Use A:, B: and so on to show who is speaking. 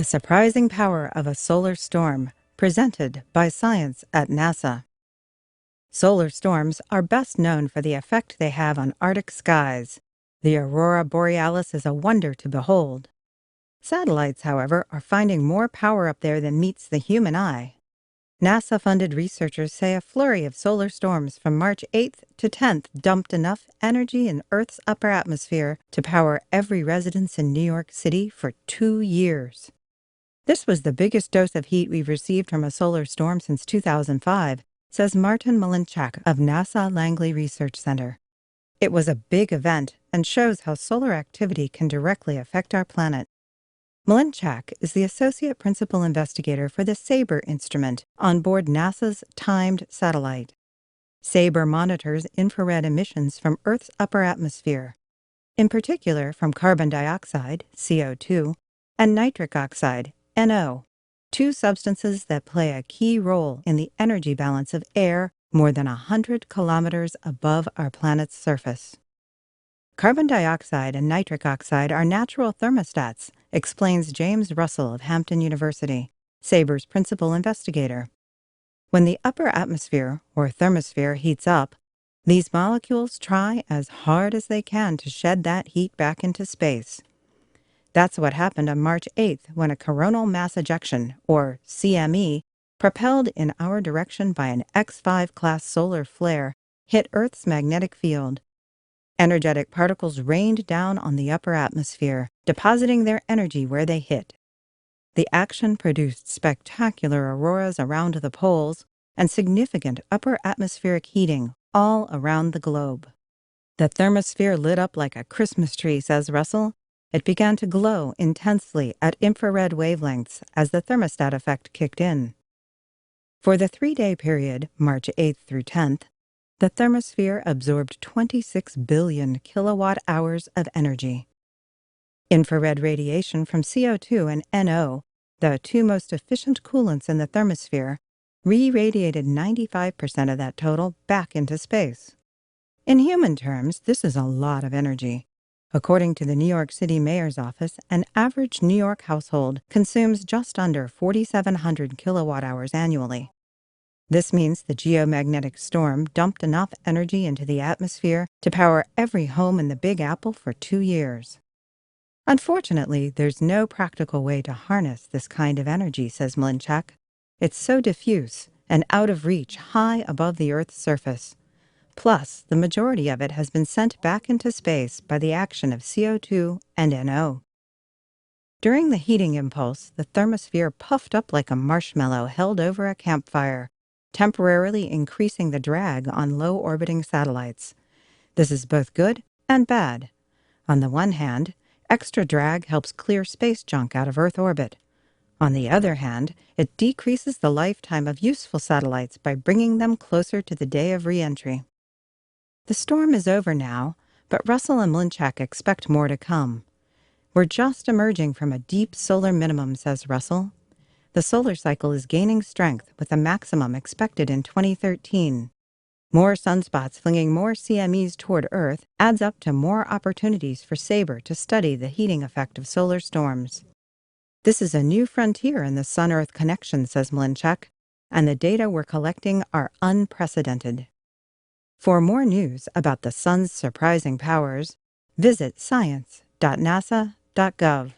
A: The surprising power of a solar storm, presented by Science at NASA. Solar storms are best known for the effect they have on Arctic skies. The aurora borealis is a wonder to behold. Satellites, however, are finding more power up there than meets the human eye. NASA-funded researchers say a flurry of solar storms from March 8th to 10th dumped enough energy in Earth's upper atmosphere to power every residence in New York City for 2 years. This was the biggest dose of heat we've received from a solar storm since 2005, says Martin Malinchak of NASA Langley Research Center. It was a big event and shows how solar activity can directly affect our planet. Malinchak is the associate principal investigator for the SABER instrument on board NASA's timed satellite. SABER monitors infrared emissions from Earth's upper atmosphere, in particular from carbon dioxide, CO2, and nitric oxide, NO, two substances that play a key role in the energy balance of air more than 100 kilometers above our planet's surface. Carbon dioxide and nitric oxide are natural thermostats, explains James Russell of Hampton University, SABER's principal investigator. When the upper atmosphere, or thermosphere, heats up, these molecules try as hard as they can to shed that heat back into space. That's what happened on March 8th when a coronal mass ejection, or CME, propelled in our direction by an X5-class solar flare, hit Earth's magnetic field. Energetic particles rained down on the upper atmosphere, depositing their energy where they hit. The action produced spectacular auroras around the poles and significant upper atmospheric heating all around the globe. The thermosphere lit up like a Christmas tree, says Russell. It began to glow intensely at infrared wavelengths as the thermostat effect kicked in. For the 3-day period, March 8th through 10th, the thermosphere absorbed 26 billion kilowatt-hours of energy. Infrared radiation from CO2 and NO, the two most efficient coolants in the thermosphere, re-radiated 95% of that total back into space. In human terms, this is a lot of energy. According to the New York City Mayor's office, an average New York household consumes just under 4,700 kilowatt-hours annually. This means the geomagnetic storm dumped enough energy into the atmosphere to power every home in the Big Apple for 2 years. Unfortunately, there's no practical way to harness this kind of energy, says Malinchak. It's so diffuse and out of reach high above the Earth's surface. Plus, the majority of it has been sent back into space by the action of CO2 and NO. During the heating impulse, the thermosphere puffed up like a marshmallow held over a campfire, temporarily increasing the drag on low-orbiting satellites. This is both good and bad. On the one hand, extra drag helps clear space junk out of Earth orbit. On the other hand, it decreases the lifetime of useful satellites by bringing them closer to the day of re-entry. The storm is over now, but Russell and Malinchak expect more to come. We're just emerging from a deep solar minimum, says Russell. The solar cycle is gaining strength with a maximum expected in 2013. More sunspots flinging more CMEs toward Earth adds up to more opportunities for SABER to study the heating effect of solar storms. This is a new frontier in the Sun-Earth connection, says Malinchak, and the data we're collecting are unprecedented. For more news about the Sun's surprising powers, visit science.nasa.gov.